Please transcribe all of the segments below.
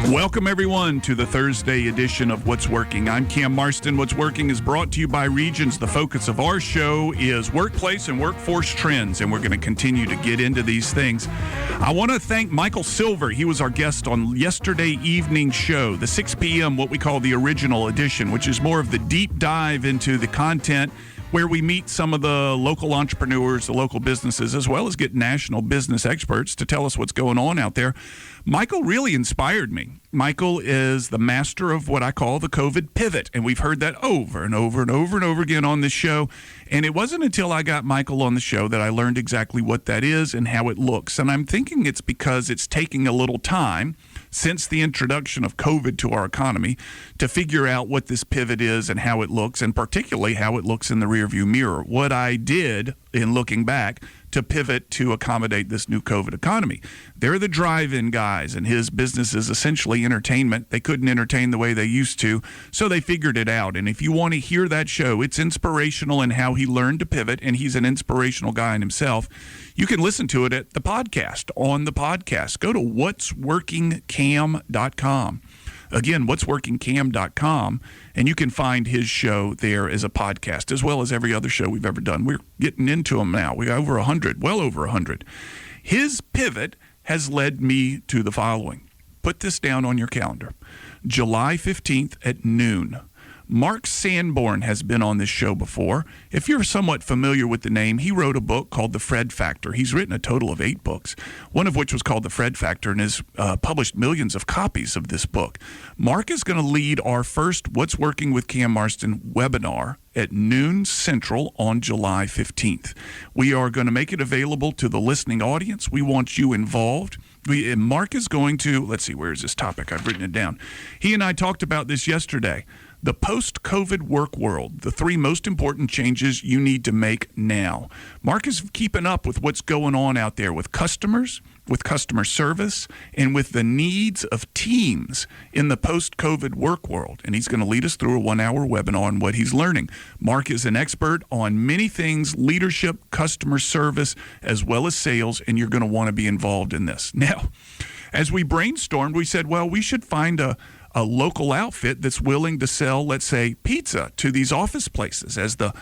Welcome, everyone, to the Thursday edition of What's Working. I'm Cam Marston. What's Working is brought to you by Regions. The focus of our show is workplace and workforce trends, and we're going to continue to get into these things. I want to thank Michael Silver. He was our guest on yesterday evening show, the 6 p.m., what we call the original edition, which is more of the deep dive into the content where we meet some of the local entrepreneurs, the local businesses, as well as get national business experts to tell us what's going on out there. Michael really inspired me. Michael is the master of what I call the COVID pivot, and we've heard that over and over and over and over again on this show. And it wasn't until I got Michael on the show that I learned exactly what that is and how it looks. And I'm thinking it's because it's taking a little time since the introduction of COVID to our economy to figure out what this pivot is and how it looks, and particularly how it looks in the rearview mirror. What I did in looking back to pivot to accommodate this new COVID economy. They're the drive-in guys, and his business is essentially entertainment. They couldn't entertain the way they used to, so they figured it out. And if you want to hear that show, it's inspirational in how he learned to pivot, and he's an inspirational guy in himself. You can listen to it at the podcast, on the podcast. Go to whatsworkingcam.com. Again, whatsworkingcam.com, and you can find his show there as a podcast, as well as every other show we've ever done. We're getting into them now. We got over 100, well over 100. His pivot has led me to the following. Put this down on your calendar. July 15th at noon. Mark Sanborn has been on this show before. If you're somewhat familiar with the name, he wrote a book called The Fred Factor. He's written a total of 8 books, one of which was called The Fred Factor, and has published millions of copies of this book. Mark is going to lead our first What's Working with Cam Marston webinar at noon Central on July 15th. We are going to make it available to the listening audience. We want you involved. Mark is going to, let's see, where is this topic? I've written it down. He and I talked about this yesterday. The post-COVID work world, the 3 most important changes you need to make now. Mark is keeping up with what's going on out there with customers, with customer service, and with the needs of teams in the post-COVID work world. And he's going to lead us through a 1-hour webinar on what he's learning. Mark is an expert on many things, leadership, customer service, as well as sales, and you're going to want to be involved in this. Now, as we brainstormed, we said, well, we should find a local outfit that's willing to sell, let's say, pizza to these office places. As the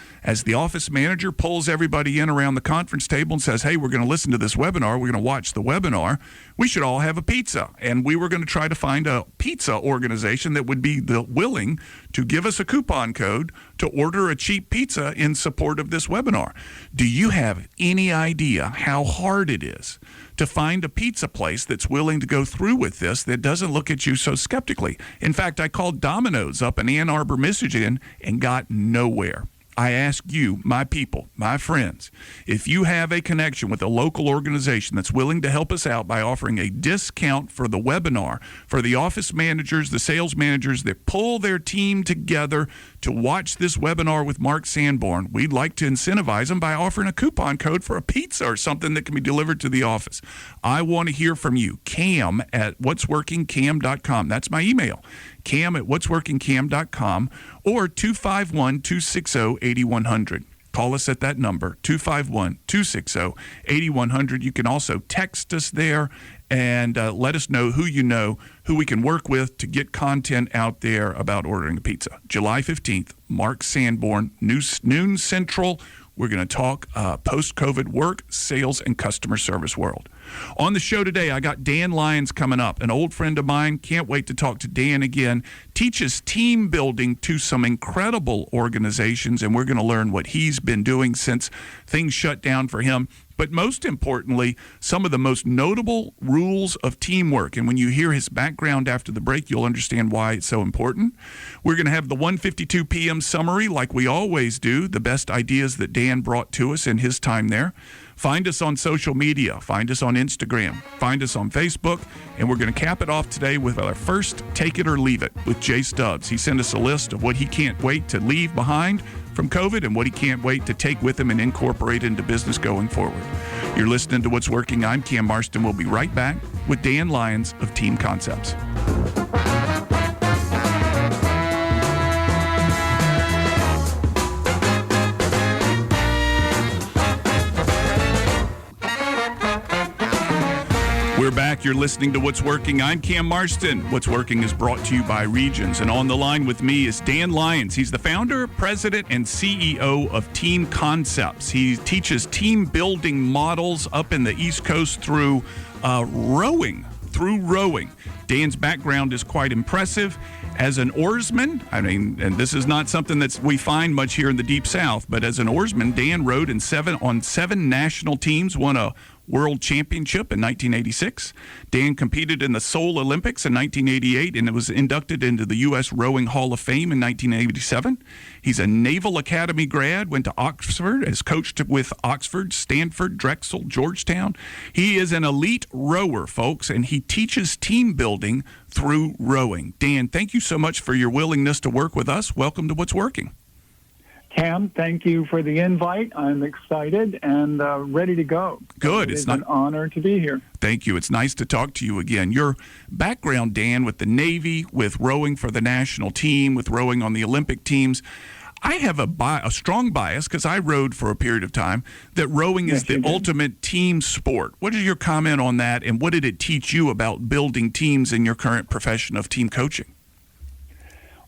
office manager pulls everybody in around the conference table and says, hey, we're going to listen to this webinar, we're going to watch the webinar, we should all have a pizza. And we were going to try to find a pizza organization that would be willing to give us a coupon code to order a cheap pizza in support of this webinar. Do you have any idea how hard it is to find a pizza place that's willing to go through with this, that doesn't look at you so skeptically? In fact, I called Domino's up in Ann Arbor, Michigan, and got nowhere. I ask you, my people, my friends, if you have a connection with a local organization that's willing to help us out by offering a discount for the webinar, for the office managers, the sales managers that pull their team together to watch this webinar with Mark Sanborn, we'd like to incentivize them by offering a coupon code for a pizza or something that can be delivered to the office. I want to hear from you. Cam at whatsworkingcam.com. That's my email. Cam at whatsworkingcam.com, or 251-260-8100. Call us at that number, 251-260-8100. You can also text us there and let us know who we can work with to get content out there about ordering a pizza. July 15th, Mark Sanborn, noon Central. We're going to talk post-COVID work, sales, and customer service world. On the show today, I got Dan Lyons coming up, an old friend of mine. Can't wait to talk to Dan again. Teaches team building to some incredible organizations, and we're going to learn what he's been doing since things shut down for him. But most importantly, some of the most notable rules of teamwork. And when you hear his background after the break, you'll understand why it's so important. We're going to have the 1:52 p.m. summary like we always do, the best ideas that Dan brought to us in his time there. Find us on social media. Find us on Instagram. Find us on Facebook. And we're going to cap it off today with our first Take It or Leave It with Jay Stubbs. He sent us a list of what he can't wait to leave behind from COVID and what he can't wait to take with him and incorporate into business going forward. You're listening to What's Working. I'm Cam Marston. We'll be right back with Dan Lyons of Team Concepts. We're back. You're listening to What's Working. I'm Cam Marston. What's Working is brought to you by Regions. And on the line with me is Dan Lyons. He's the founder, president, and CEO of Team Concepts. He teaches team building models up in the East Coast through rowing. Dan's background is quite impressive. As an oarsman, and this is not something that we find much here in the Deep South, but as an oarsman, Dan rowed on seven national teams, won a World Championship in 1986. Dan competed in the Seoul Olympics in 1988 and was inducted into the U.S. Rowing Hall of Fame in 1987. He's a Naval Academy grad, went to Oxford, has coached with Oxford, Stanford, Drexel, Georgetown. He is an elite rower, folks, and he teaches team building through rowing. Dan, thank you so much for your willingness to work with us. Welcome to What's Working. Cam, thank you for the invite. I'm excited and ready to go. Good. It's an honor to be here. Thank you. It's nice to talk to you again. Your background, Dan, with the Navy, with rowing for the national team, with rowing on the Olympic teams. I have a strong bias, because I rowed for a period of time, that rowing is the ultimate team sport. What is your comment on that, and what did it teach you about building teams in your current profession of team coaching?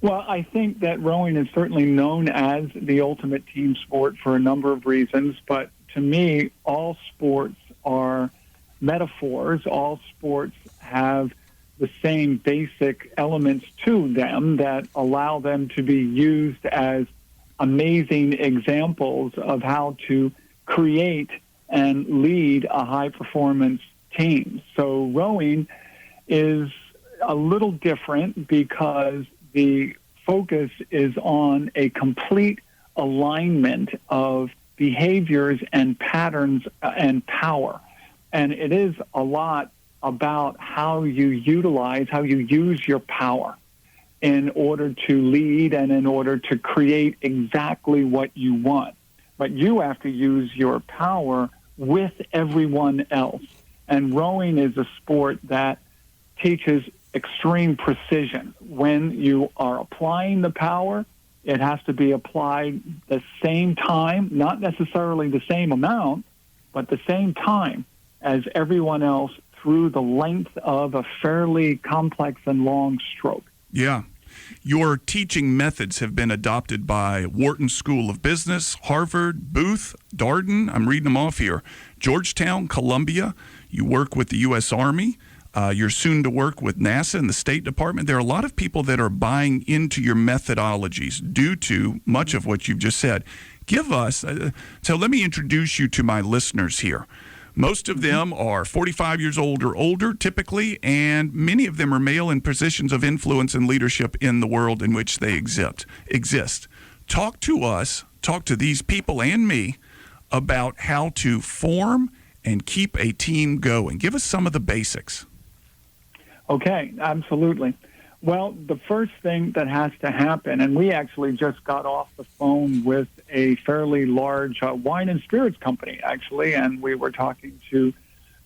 Well, I think that rowing is certainly known as the ultimate team sport for a number of reasons, but to me, all sports are metaphors. All sports have the same basic elements to them that allow them to be used as amazing examples of how to create and lead a high-performance team. So rowing is a little different because the focus is on a complete alignment of behaviors and patterns and power. And it is a lot about how you use your power in order to lead and in order to create exactly what you want. But you have to use your power with everyone else. And rowing is a sport that teaches extreme precision. When you are applying the power, it has to be applied the same time, not necessarily the same amount, but the same time as everyone else through the length of a fairly complex and long stroke. Yeah. Your teaching methods have been adopted by Wharton School of Business, Harvard, Booth, Darden, I'm reading them off here, Georgetown, Columbia. You work with the U.S. Army. You're soon to work with NASA and the State Department. There are a lot of people that are buying into your methodologies due to much of what you've just said. So let me introduce you to my listeners here. Most of them are 45 years old or older, typically, and many of them are male in positions of influence and leadership in the world in which they exist. Talk to these people and me about how to form and keep a team going. Give us some of the basics. Okay, absolutely. Well, the first thing that has to happen, and we actually just got off the phone with a fairly large wine and spirits company, actually, and we were talking to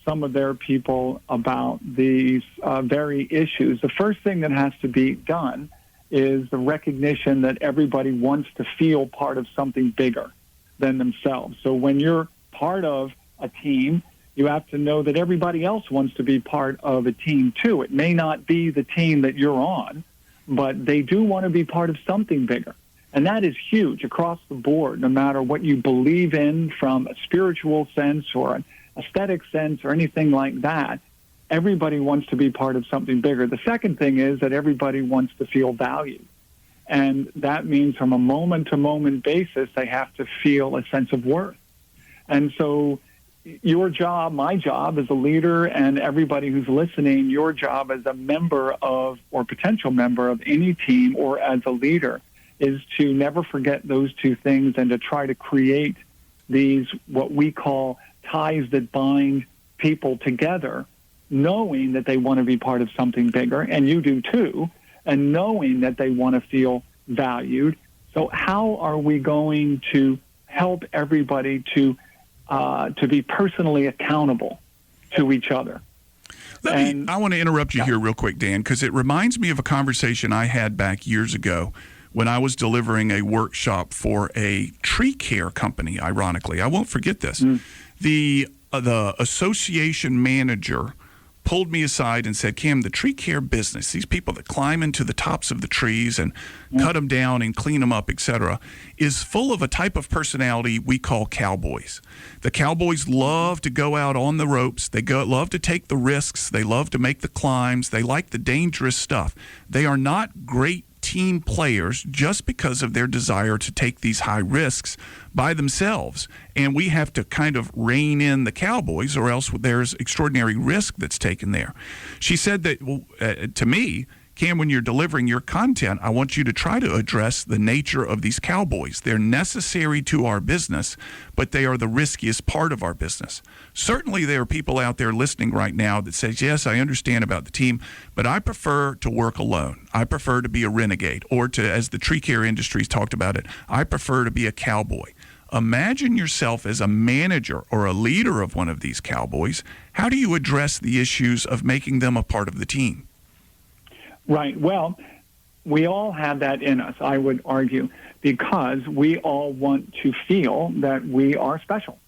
some of their people about these very issues. The first thing that has to be done is the recognition that everybody wants to feel part of something bigger than themselves. So when you're part of a team, you have to know that everybody else wants to be part of a team, too. It may not be the team that you're on, but they do want to be part of something bigger. And that is huge across the board, no matter what you believe in from a spiritual sense or an aesthetic sense or anything like that. Everybody wants to be part of something bigger. The second thing is that everybody wants to feel valued. And that means from a moment-to-moment basis, they have to feel a sense of worth. And so your job, my job as a leader, and everybody who's listening, your job as a member of or potential member of any team or as a leader is to never forget those two things and to try to create these what we call ties that bind people together, knowing that they want to be part of something bigger, and you do too, and knowing that they want to feel valued. So how are we going to help everybody to be personally accountable to each other? I want to interrupt you here real quick, Dan, because it reminds me of a conversation I had back years ago when I was delivering a workshop for a tree care company, ironically. I won't forget this. The association manager pulled me aside and said, Cam, the tree care business, these people that climb into the tops of the trees and cut them down and clean them up, etc., is full of a type of personality we call cowboys. The cowboys love to go out on the ropes. They love to take the risks. They love to make the climbs. They like the dangerous stuff. They are not great team players just because of their desire to take these high risks by themselves. And we have to kind of rein in the cowboys, or else there's extraordinary risk that's taken there. She said that to me, Cam, when you're delivering your content, I want you to try to address the nature of these cowboys. They're necessary to our business, but they are the riskiest part of our business. Certainly there are people out there listening right now that says, yes, I understand about the team, but I prefer to work alone. I prefer to be a renegade, or to, as the tree care industry's talked about it, I prefer to be a cowboy. Imagine yourself as a manager or a leader of one of these cowboys. How do you address the issues of making them a part of the team? Right. Well, we all have that in us, I would argue, because we all want to feel that we are special.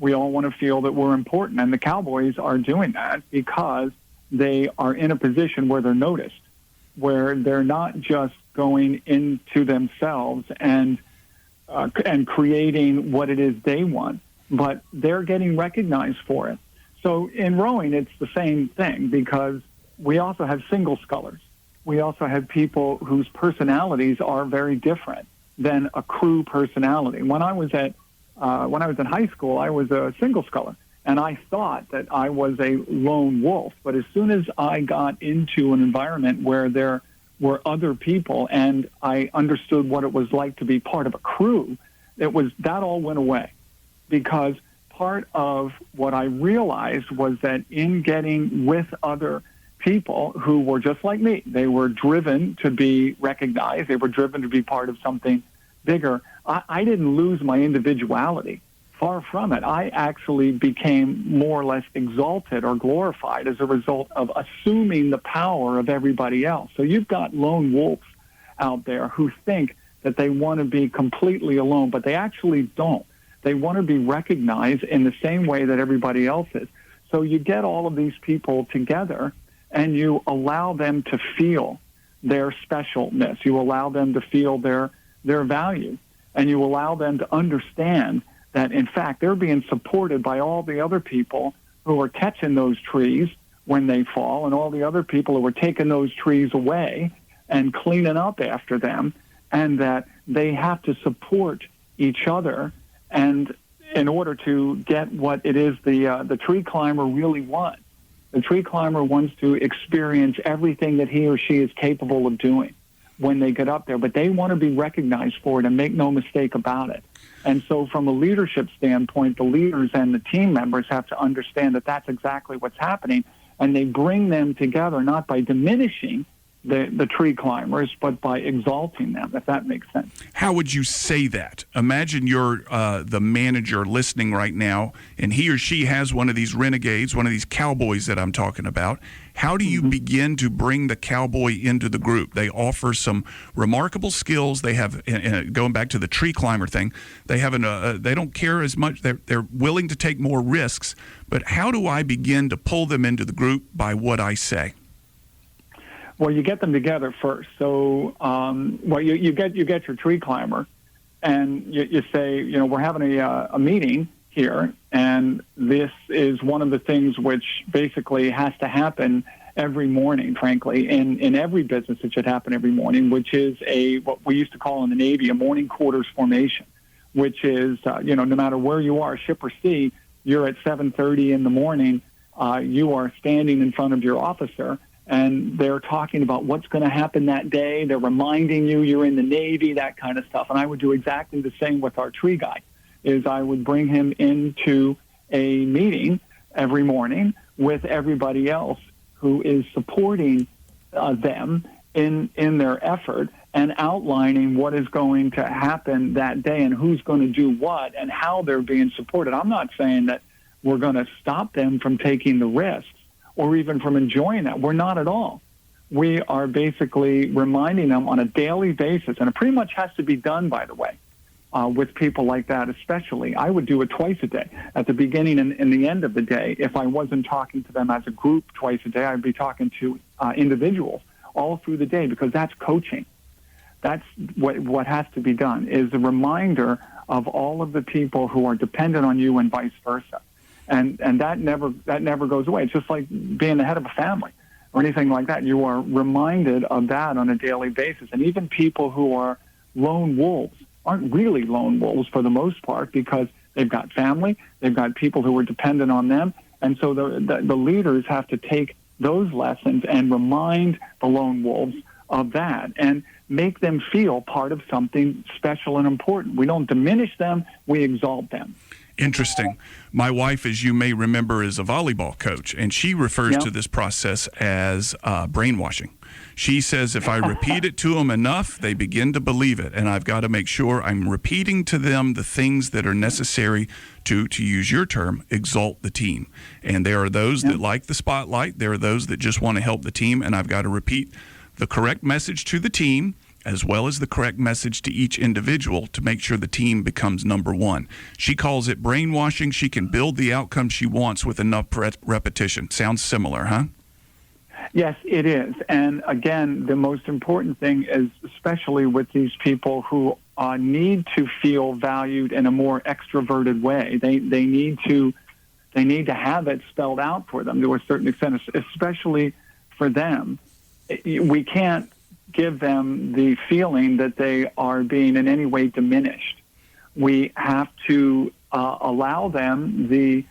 We all want to feel that we're important, and the Cowboys are doing that because they are in a position where they're noticed, where they're not just going into themselves and creating what it is they want, but they're getting recognized for it. So in rowing, it's the same thing, because we also have single scullers. We also have people whose personalities are very different than a crew personality. When I was in high school, I was a single sculler, and I thought that I was a lone wolf. But as soon as I got into an environment where there were other people and I understood what it was like to be part of a crew, that all went away, because part of what I realized was that in getting with other people who were just like me, they were driven to be recognized, they were driven to be part of something bigger. I didn't lose my individuality. Far from it. I actually became more or less exalted or glorified as a result of assuming the power of everybody else. So you've got lone wolves out there who think that they want to be completely alone, but they actually don't. They want to be recognized in the same way that everybody else is. So you get all of these people together and you allow them to feel their specialness. You allow them to feel their value, and you allow them to understand that, in fact, they're being supported by all the other people who are catching those trees when they fall, and all the other people who are taking those trees away and cleaning up after them, and that they have to support each other, and in order to get what it is the tree climber really wants. The tree climber wants to experience everything that he or she is capable of doing when they get up there, but they want to be recognized for it, and make no mistake about it. And so from a leadership standpoint, the leaders and the team members have to understand that that's exactly what's happening, and they bring them together not by diminishing the tree climbers, but by exalting them, if that makes sense. How would you say that? Imagine you're the manager listening right now, and he or she has one of these renegades, one of these cowboys that I'm talking about. How do you begin to bring the cowboy into the group? They offer some remarkable skills. They have, going back to the tree climber thing, they have they don't care as much. They're willing to take more risks. But how do I begin to pull them into the group by what I say? Well, you get them together first. So, you get your tree climber, and you say, we're having a meeting here, and this is one of the things which basically has to happen every morning. Frankly, in every business, it should happen every morning, which is what we used to call in the Navy a morning quarters formation, which is no matter where you are, ship or sea, you're at 7:30 in the morning. You are standing in front of your officer, and they're talking about what's going to happen that day. They're reminding you you're in the Navy, that kind of stuff. And I would do exactly the same with our tree guy, is I would bring him into a meeting every morning with everybody else who is supporting them in their effort, and outlining what is going to happen that day and who's going to do what and how they're being supported. I'm not saying that we're going to stop them from taking the risks or even from enjoying that. We're not at all. We are basically reminding them on a daily basis, and it pretty much has to be done, by the way, with people like that especially. I would do it twice a day, at the beginning and the end of the day. If I wasn't talking to them as a group twice a day, I'd be talking to individuals all through the day, because that's coaching. That's what has to be done, is a reminder of all of the people who are dependent on you and vice versa. And that never goes away. It's just like being the head of a family or anything like that. You are reminded of that on a daily basis. And even people who are lone wolves aren't really lone wolves for the most part, because they've got family, they've got people who are dependent on them. And so the leaders have to take those lessons and remind the lone wolves of that and make them feel part of something special and important. We don't diminish them, we exalt them. Interesting. My wife, as you may remember, is a volleyball coach, and she refers to this process as brainwashing. She says if I repeat it to them enough, they begin to believe it, and I've got to make sure I'm repeating to them the things that are necessary to use your term, exalt the team. And there are those that like the spotlight. There are those that just want to help the team, and I've got to repeat the correct message to the team as well as the correct message to each individual to make sure the team becomes number one. She calls it brainwashing. She can build the outcome she wants with enough repetition. Sounds similar, huh? Yes, it is. And again, the most important thing is, especially with these people who need to feel valued in a more extroverted way, they need to have it spelled out for them to a certain extent, especially for them. We can't give them the feeling that they are being in any way diminished. We have to allow them the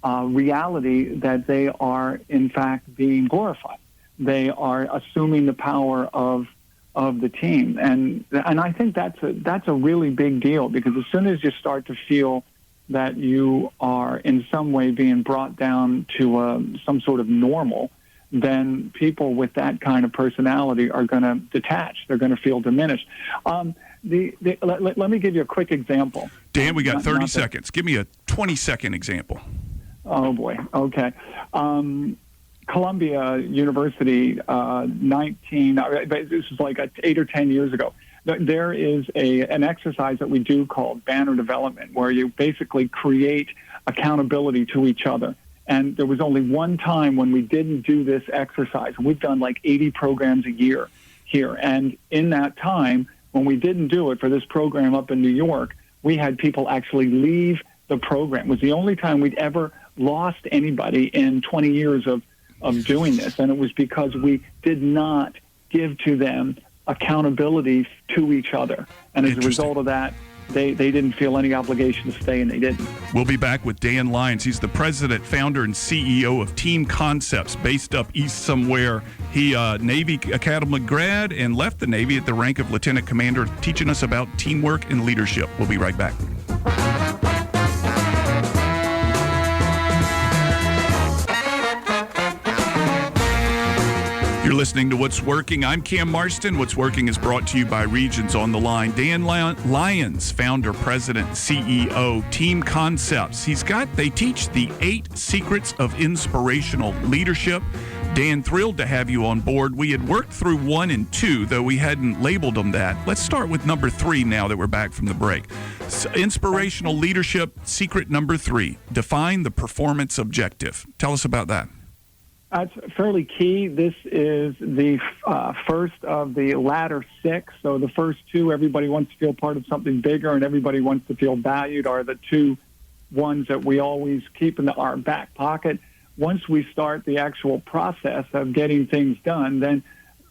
reality that they are, in fact, being glorified. They are assuming the power of the team, and I think that's a really big deal, because as soon as you start to feel that you are in some way being brought down to some sort of normal, then people with that kind of personality are going to detach. They're going to feel diminished. Let me give you a quick example. Dan, we got 30 seconds. Give me a 20-second example. Oh, boy. Okay. Columbia University, this is like 8 or 10 years ago. There is an exercise that we do called banner development, where you basically create accountability to each other. And there was only one time when we didn't do this exercise. We've done like 80 programs a year here. And in that time, when we didn't do it for this program up in New York, we had people actually leave the program. It was the only time we'd ever lost anybody in 20 years of doing this. And it was because we did not give to them accountability to each other. And as a result of that, they didn't feel any obligation to stay, and they didn't. We'll be back with Dan Lyons. He's the president, founder, and CEO of Team Concepts, based up east somewhere. He Navy Academy grad and left the Navy at the rank of lieutenant commander, teaching us about teamwork and leadership. We'll be right back. You're listening to What's Working. I'm Cam Marston. What's Working is brought to you by Regions on the Line. Dan Lyons, founder, president, CEO, Team Concepts. They teach the 8 secrets of inspirational leadership. Dan, thrilled to have you on board. We had worked through 1 and 2, though we hadn't labeled them that. Let's start with number 3 now that we're back from the break. Inspirational leadership, secret number 3. Define the performance objective. Tell us about that. That's fairly key. This is the first of the latter 6. So the first 2, everybody wants to feel part of something bigger, and everybody wants to feel valued, are the 2 ones that we always keep in our back pocket. Once we start the actual process of getting things done, then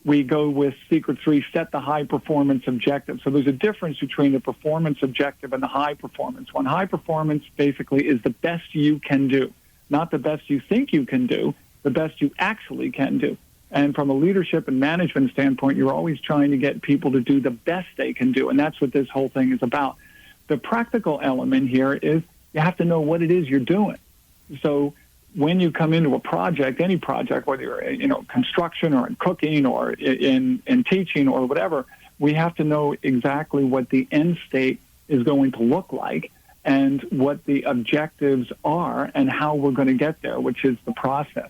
we go with secret 3, set the high performance objective. So there's a difference between the performance objective and the high performance one. High performance basically is the best you can do, not the best you think you can do, the best you actually can do. And from a leadership and management standpoint, you're always trying to get people to do the best they can do. And that's what this whole thing is about. The practical element here is you have to know what it is you're doing. So when you come into a project, any project, whether you're in construction or in cooking or in teaching or whatever, we have to know exactly what the end state is going to look like and what the objectives are and how we're going to get there, which is the process.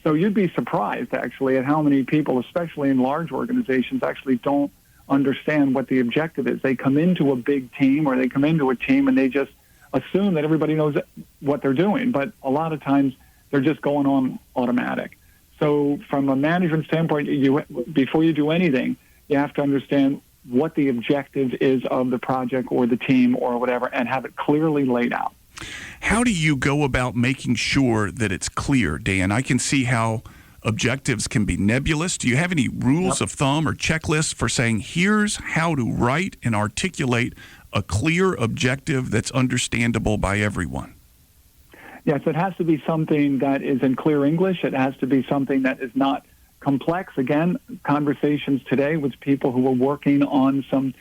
So you'd be surprised, actually, at how many people, especially in large organizations, actually don't understand what the objective is. They come into a big team or they come into a team and they just assume that everybody knows what they're doing. But a lot of times they're just going on automatic. So from a management standpoint, before you do anything, you have to understand what the objective is of the project or the team or whatever and have it clearly laid out. How do you go about making sure that it's clear, Dan? I can see how objectives can be nebulous. Do you have any rules of thumb or checklists for saying, here's how to write and articulate a clear objective that's understandable by everyone? Yes, it has to be something that is in clear English. It has to be something that is not complex. Again, conversations today with people who are working on some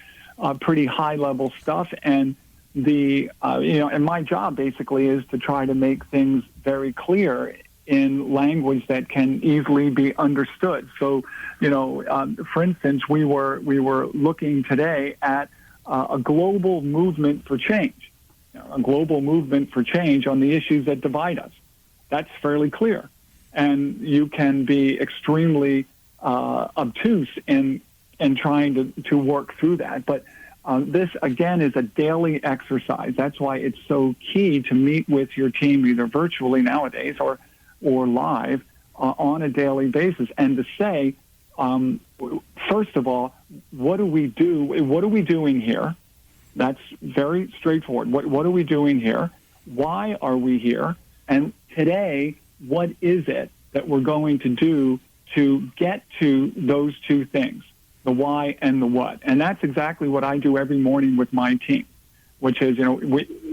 pretty high-level stuff, and and my job basically is to try to make things very clear in language that can easily be understood. So, for instance, we were looking today at a global movement for change, a global movement for change on the issues that divide us. That's fairly clear. And you can be extremely obtuse in trying to work through that. But this, again, is a daily exercise. That's why it's so key to meet with your team either virtually nowadays or live on a daily basis and to say, first of all, what do we do? What are we doing here? That's very straightforward. What are we doing here? Why are we here? And today, what is it that we're going to do to get to those two things, the why and the what? And that's exactly what I do every morning with my team, which is,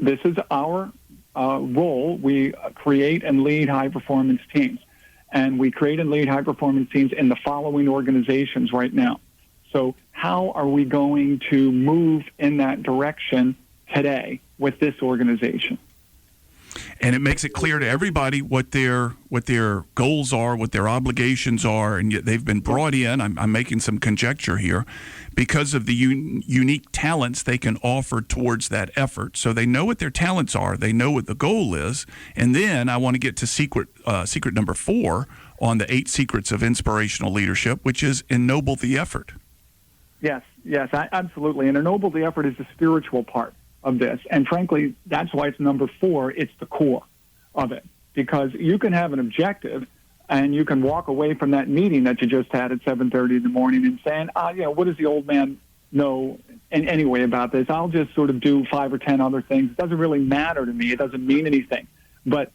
this is our role. We create and lead high-performance teams. And we create and lead high-performance teams in the following organizations right now. So how are we going to move in that direction today with this organization? And it makes it clear to everybody what their goals are, what their obligations are, and yet they've been brought in. I'm making some conjecture here because of the unique talents they can offer towards that effort. So they know what their talents are, they know what the goal is, and then I want to get to secret number 4 on the 8 secrets of inspirational leadership, which is ennoble the effort. Yes, absolutely. And ennoble the effort is the spiritual part of this. And frankly, that's why it's number 4. It's the core of it. Because you can have an objective and you can walk away from that meeting that you just had at 7:30 in the morning and saying, what does the old man know anyway about this? I'll just sort of do 5 or 10 other things. It doesn't really matter to me. It doesn't mean anything. But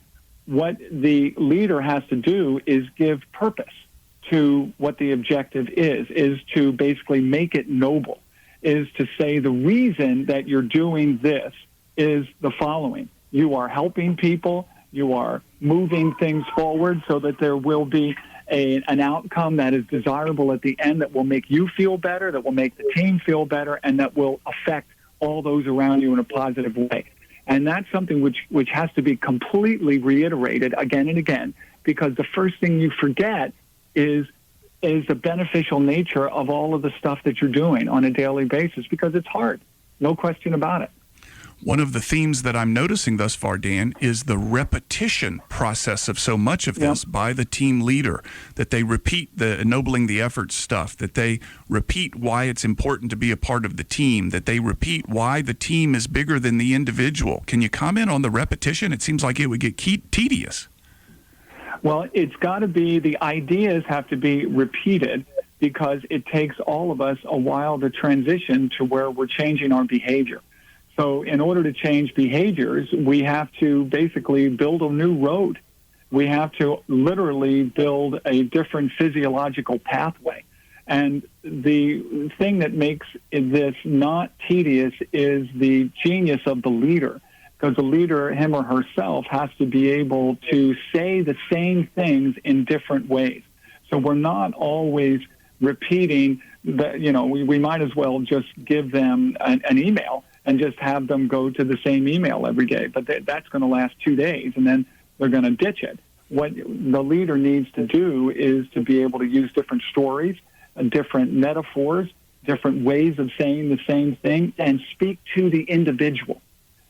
what the leader has to do is give purpose to what the objective is to basically make it noble, is to say the reason that you're doing this is the following. You are helping people. You are moving things forward so that there will be an outcome that is desirable at the end that will make you feel better, that will make the team feel better, and that will affect all those around you in a positive way. And that's something which has to be completely reiterated again and again, because the first thing you forget is the beneficial nature of all of the stuff that you're doing on a daily basis, because it's hard. No question about it. One of the themes that I'm noticing thus far, Dan, is the repetition process of so much of this by the team leader, that they repeat the ennobling the effort stuff, that they repeat why it's important to be a part of the team, that they repeat why the team is bigger than the individual. Can you comment on the repetition? It seems like it would get tedious. Well, it's got to be, the ideas have to be repeated because it takes all of us a while to transition to where we're changing our behavior. So in order to change behaviors, we have to basically build a new road. We have to literally build a different physiological pathway. And the thing that makes this not tedious is the genius of the leader. Because the leader, him or herself, has to be able to say the same things in different ways. So we're not always repeating that, we might as well just give them an email and just have them go to the same email every day. But that's going to last 2 days, and then they're going to ditch it. What the leader needs to do is to be able to use different stories, different metaphors, different ways of saying the same thing, and speak to the individual.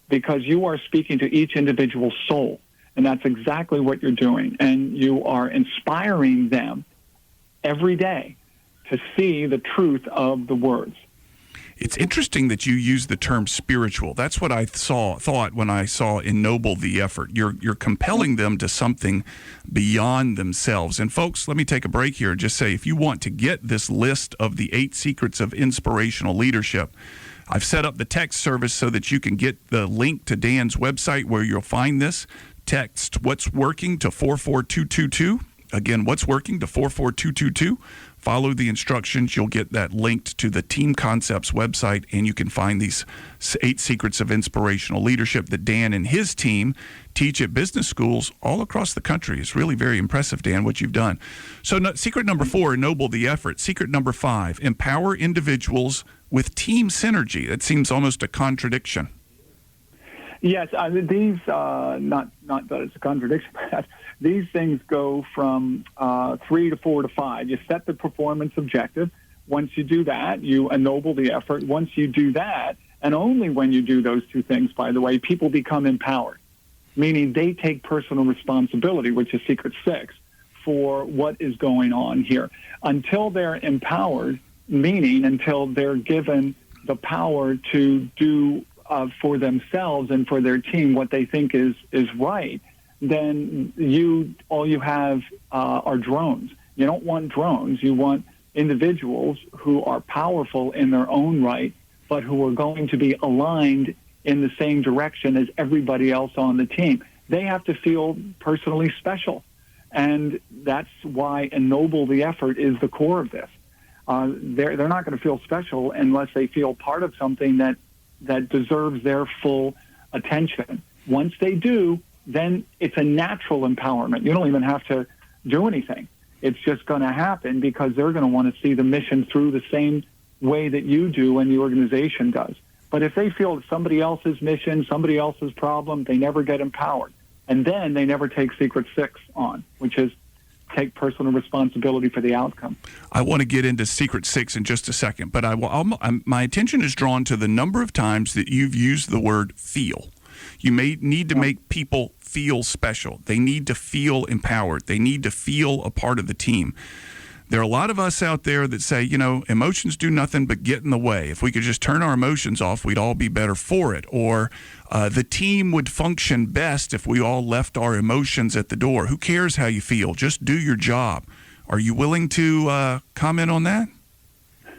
Because you are speaking to each individual soul, and that's exactly what you're doing. And you are inspiring them every day to see the truth of the words. It's interesting that you use the term spiritual. That's what I thought when I saw ennoble the effort. You're compelling them to something beyond themselves. And folks, let me take a break here and just say, if you want to get this list of the 8 secrets of inspirational leadership, I've set up the text service so that you can get the link to Dan's website where you'll find this. Text "What's Working" to 44222. Again, "What's Working" to 44222. Follow the instructions. You'll get that linked to the Team Concepts website, and you can find these 8 secrets of inspirational leadership that Dan and his team teach at business schools all across the country. It's really very impressive, Dan, what you've done. So secret number 4, ennoble the effort. Secret number 5, empower individuals with team synergy. That seems almost a contradiction. Yes, these, not that it's a contradiction, but these things go from 3 to 4 to 5. You set the performance objective. Once you do that, you ennoble the effort. Once you do that, and only when you do those 2 things, by the way, people become empowered, meaning they take personal responsibility, which is secret 6, for what is going on here. Until they're empowered, meaning until they're given the power to do for themselves and for their team what they think is right, then all you have are drones. You don't want drones. You want individuals who are powerful in their own right, but who are going to be aligned in the same direction as everybody else on the team. They have to feel personally special, and that's why ennoble the effort is the core of this. They're not going to feel special unless they feel part of something that deserves their full attention. Once they do, then it's a natural empowerment. You don't even have to do anything. It's just going to happen because they're going to want to see the mission through the same way that you do and the organization does. But if they feel somebody else's mission, somebody else's problem, they never get empowered. And then they never take secret 6 on, which is take personal responsibility for the outcome. I want to get into secret 6 in just a second, but my attention is drawn to the number of times that you've used the word feel. You may need to make people feel special. They need to feel empowered. They need to feel a part of the team. There are a lot of us out there that say, emotions do nothing but get in the way. If we could just turn our emotions off, we'd all be better for it. Or the team would function best if we all left our emotions at the door. Who cares how you feel? Just do your job. Are you willing to comment on that?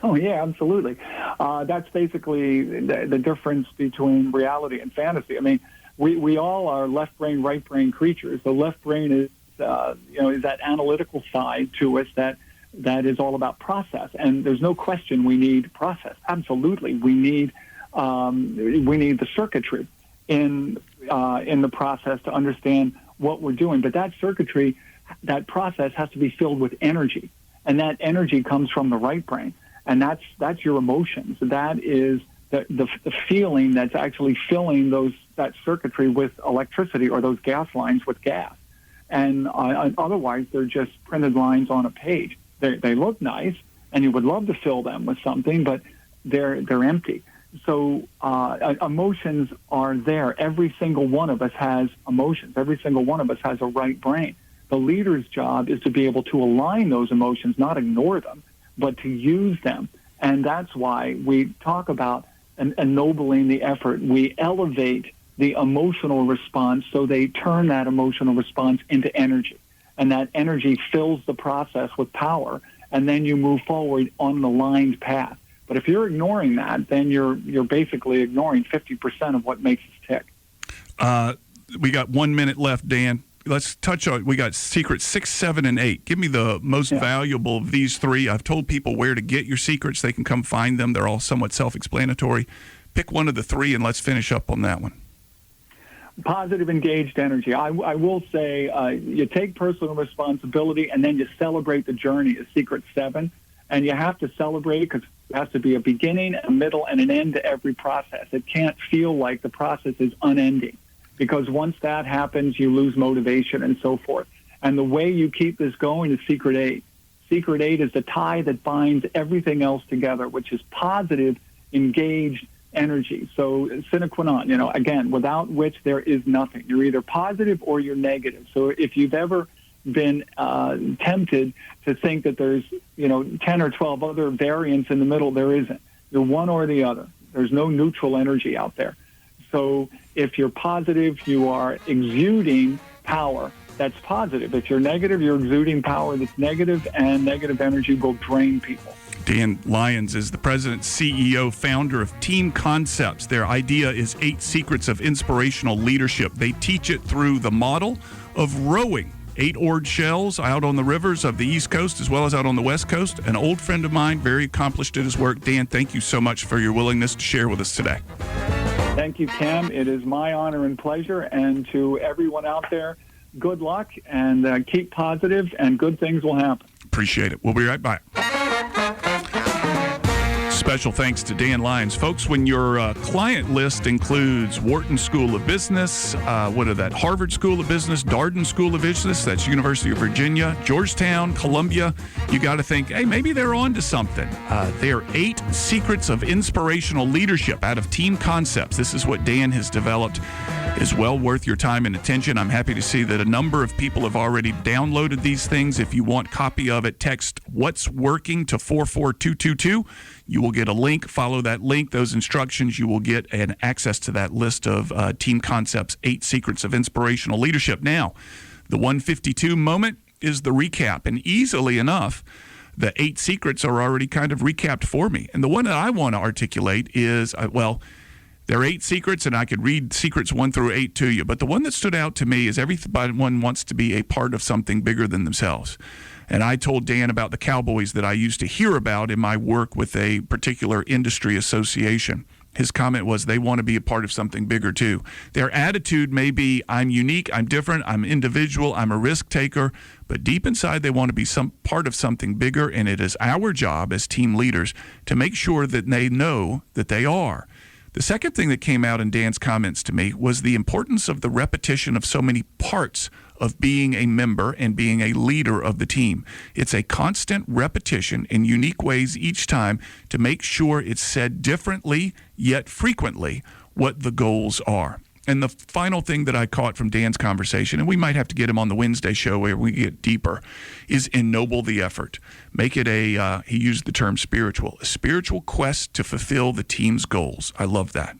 Oh, yeah, absolutely. That's basically the difference between reality and fantasy. I mean, we all are left brain, right brain creatures. The left brain is that analytical side to us that is all about process. And there's no question we need process. Absolutely. We need the circuitry in the process to understand what we're doing. But that circuitry, that process has to be filled with energy. And that energy comes from the right brain. And that's your emotions. That is the feeling that's actually filling that circuitry with electricity, or those gas lines with gas. And otherwise, they're just printed lines on a page. They look nice, and you would love to fill them with something, but they're empty. So emotions are there. Every single one of us has emotions. Every single one of us has a right brain. The leader's job is to be able to align those emotions, not ignore them, but to use them. And that's why we talk about ennobling the effort. We elevate the emotional response so they turn that emotional response into energy. And that energy fills the process with power, and then you move forward on an aligned path. But if you're ignoring that, then you're basically ignoring 50% of what makes us tick. We got 1 minute left, Dan. Let's touch on, we got secrets 6, 7, and 8. Give me the most valuable of these 3. I've told people where to get your secrets. They can come find them. They're all somewhat self-explanatory. Pick one of the 3, and let's finish up on that one. Positive, engaged energy. I will say you take personal responsibility, and then you celebrate the journey is secret 7. And you have to celebrate it because there has to be a beginning, a middle, and an end to every process. It can't feel like the process is unending, because once that happens, you lose motivation and so forth. And the way you keep this going is secret 8. Secret 8 is the tie that binds everything else together, which is positive, engaged energy. So sine qua non, again, without which there is nothing. You're either positive or you're negative. So if you've ever been tempted to think that there's 10 or 12 other variants in the middle. There isn't. You're one or the other. There's no neutral energy out there. So if you're positive, you are exuding power that's positive. If you're negative, you're exuding power that's negative, and negative energy will drain people. Dan Lyons is the president, CEO, founder of Team Concepts. Their idea is 8 secrets of inspirational leadership. They teach it through the model of rowing 8-oared shells out on the rivers of the East Coast as well as out on the West Coast. An old friend of mine, very accomplished at his work. Dan, thank you so much for your willingness to share with us today. Thank you, Cam. It is my honor and pleasure. And to everyone out there, good luck and keep positive, and good things will happen. Appreciate it. We'll be right back. Special thanks to Dan Lyons. Folks, when your client list includes Wharton School of Business, Harvard School of Business, Darden School of Business, that's University of Virginia, Georgetown, Columbia, you got to think, hey, maybe they're on to something. There are 8 secrets of inspirational leadership out of Team Concepts. This is what Dan has developed. Is well worth your time and attention. I'm happy to see that a number of people have already downloaded these things. If you want a copy of it, text "What's Working" to 44222. You will get a link. Follow that link, those instructions. You will get an access to that list of Team Concepts, 8 secrets of inspirational leadership. Now, the 152 moment is the recap, and easily enough, the 8 secrets are already kind of recapped for me. And the one that I want to articulate is, there are 8 secrets, and I could read secrets 1 through 8 to you. But the one that stood out to me is everyone wants to be a part of something bigger than themselves. And I told Dan about the cowboys that I used to hear about in my work with a particular industry association. His comment was they want to be a part of something bigger too. Their attitude may be, I'm unique, I'm different, I'm individual, I'm a risk taker, but deep inside they want to be some part of something bigger, and it is our job as team leaders to make sure that they know that they are. The second thing that came out in Dan's comments to me was the importance of the repetition of so many parts of being a member and being a leader of the team. It's a constant repetition in unique ways each time to make sure it's said differently yet frequently what the goals are. And the final thing that I caught from Dan's conversation, and we might have to get him on the Wednesday show where we get deeper, is ennoble the effort. Make it he used the term a spiritual quest to fulfill the team's goals. I love that.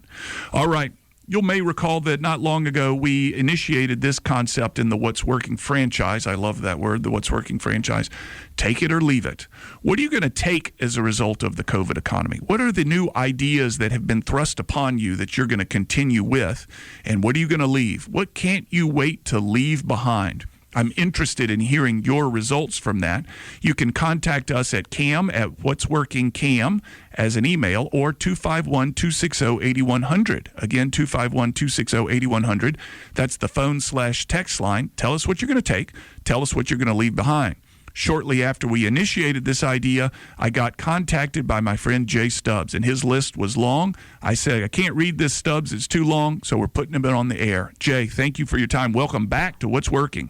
All right. You may recall that not long ago we initiated this concept in the What's Working franchise. I love that word, the What's Working franchise. Take it or leave it. What are you going to take as a result of the COVID economy? What are the new ideas that have been thrust upon you that you're going to continue with? And what are you going to leave? What can't you wait to leave behind? I'm interested in hearing your results from that. You can contact us at cam@whatsworkingcam as an email, or 251-260-8100. Again, 251-260-8100. That's the phone/text line. Tell us what you're going to take. Tell us what you're going to leave behind. Shortly after we initiated this idea, I got contacted by my friend Jay Stubbs, and his list was long. I said, I can't read this, Stubbs. It's too long, so we're putting him on the air. Jay, thank you for your time. Welcome back to What's Working.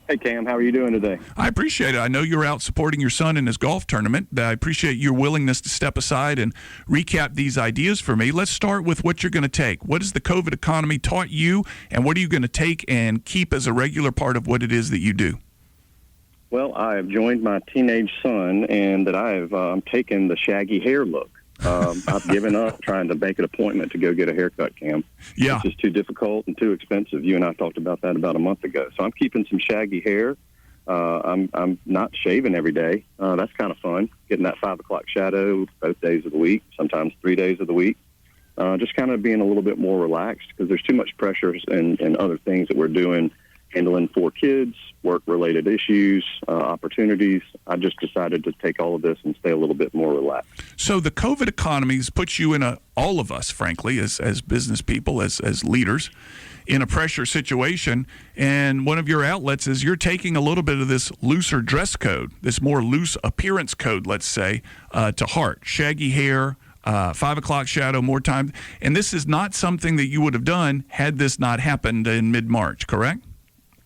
Hey, Cam, how are you doing today? I appreciate it. I know you're out supporting your son in his golf tournament. I appreciate your willingness to step aside and recap these ideas for me. Let's start with what you're going to take. What has the COVID economy taught you, and what are you going to take and keep as a regular part of what it is that you do? Well, I have joined my teenage son, and that I'm taking the shaggy hair look. I've given up trying to make an appointment to go get a haircut, Cam. Yeah. It's just too difficult and too expensive. You and I talked about that about a month ago. So I'm keeping some shaggy hair. I'm not shaving every day. That's kind of fun, getting that 5 o'clock shadow both days of the week, sometimes 3 days of the week. Just kind of being a little bit more relaxed because there's too much pressure and other things that we're doing, handling 4 kids, work-related issues, opportunities. I just decided to take all of this and stay a little bit more relaxed. So the COVID economy has put you in all of us, frankly, as business people, as leaders, in a pressure situation. And one of your outlets is you're taking a little bit of this looser dress code, this more loose appearance code, let's say, to heart. Shaggy hair, 5 o'clock shadow, more time. And this is not something that you would have done had this not happened in mid-March, correct?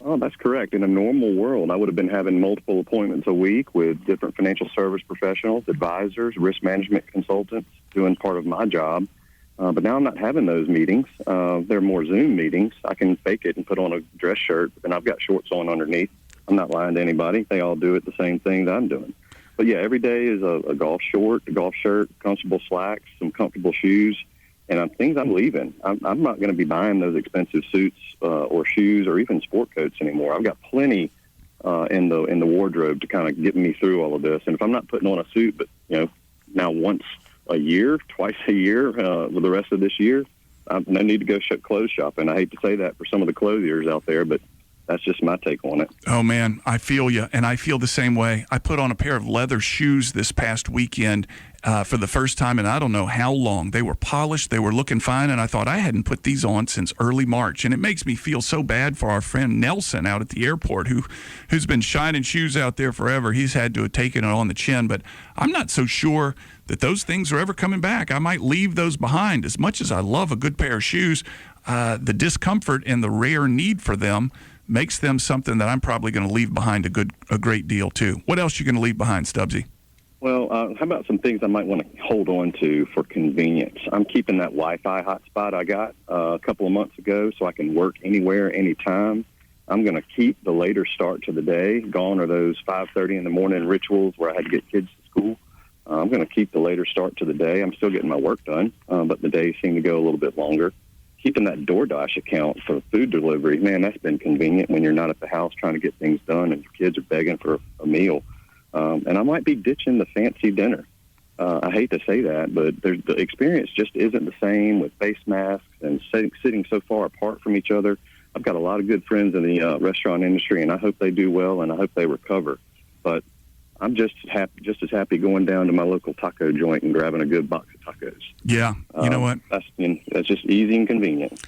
Oh, that's correct. In a normal world, I would have been having multiple appointments a week with different financial service professionals, advisors, risk management consultants, doing part of my job. But now I'm not having those meetings. They're more Zoom meetings. I can fake it and put on a dress shirt, and I've got shorts on underneath. I'm not lying to anybody. They all do it the same thing that I'm doing. But yeah, every day is a golf short, a golf shirt, comfortable slacks, some comfortable shoes, and things I'm leaving. I'm not going to be buying those expensive suits or shoes or even sport coats anymore. I've got plenty in the wardrobe to kind of get me through all of this. And if I'm not putting on a suit, but now once a year, twice a year, with the rest of this year, no need to go clothes shopping. I hate to say that for some of the clothiers out there, but that's just my take on it. Oh, man, I feel you, and I feel the same way. I put on a pair of leather shoes this past weekend for the first time in I don't know how long. They were polished. They were looking fine, and I thought I hadn't put these on since early March. And it makes me feel so bad for our friend Nelson out at the airport who's been shining shoes out there forever. He's had to have taken it on the chin, but I'm not so sure that those things are ever coming back. I might leave those behind. As much as I love a good pair of shoes, the discomfort and the rare need for them makes them something that I'm probably going to leave behind a great deal too. What else you going to leave behind, Stubbsy? Well, how about some things I might want to hold on to for convenience? I'm keeping that Wi-Fi hotspot I got a couple of months ago so I can work anywhere, anytime. I'm going to keep the later start to the day. Gone are those 5:30 in the morning rituals where I had to get kids to school. I'm going to keep the later start to the day. I'm still getting my work done, but the days seem to go a little bit longer. Keeping that DoorDash account for food delivery, man, that's been convenient when you're not at the house trying to get things done and your kids are begging for a meal. And I might be ditching the fancy dinner. I hate to say that, but the experience just isn't the same with face masks and sitting so far apart from each other. I've got a lot of good friends in the restaurant industry, and I hope they do well, and I hope they recover. But I'm just as happy going down to my local taco joint and grabbing a good box of tacos. Yeah, you know what? That's just easy and convenient.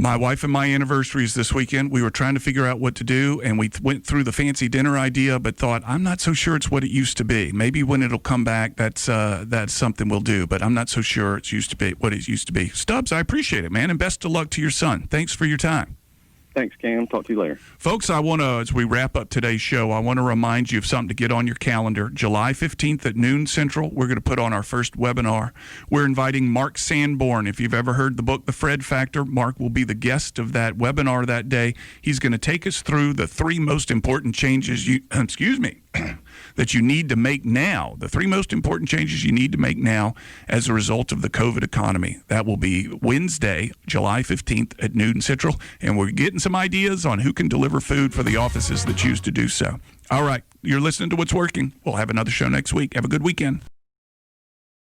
My wife and my anniversary is this weekend. We were trying to figure out what to do, and we went through the fancy dinner idea, but thought, I'm not so sure it's what it used to be. Maybe when it'll come back, that's something we'll do, but I'm not so sure it's used to be what it used to be. Stubbs, I appreciate it, man, and best of luck to your son. Thanks for your time. Thanks, Cam. Talk to you later. Folks, as we wrap up today's show, I want to remind you of something to get on your calendar. July 15th at noon Central, we're going to put on our first webinar. We're inviting Mark Sanborn. If you've ever heard the book, The Fred Factor, Mark will be the guest of that webinar that day. He's going to take us through the three most important changes that you need to make now, the three most important changes you need to make now as a result of the COVID economy. That will be Wednesday, July 15th at noon Central, and we're getting some ideas on who can deliver food for the offices that choose to do so. All right, you're listening to What's Working. We'll have another show next week. Have a good weekend.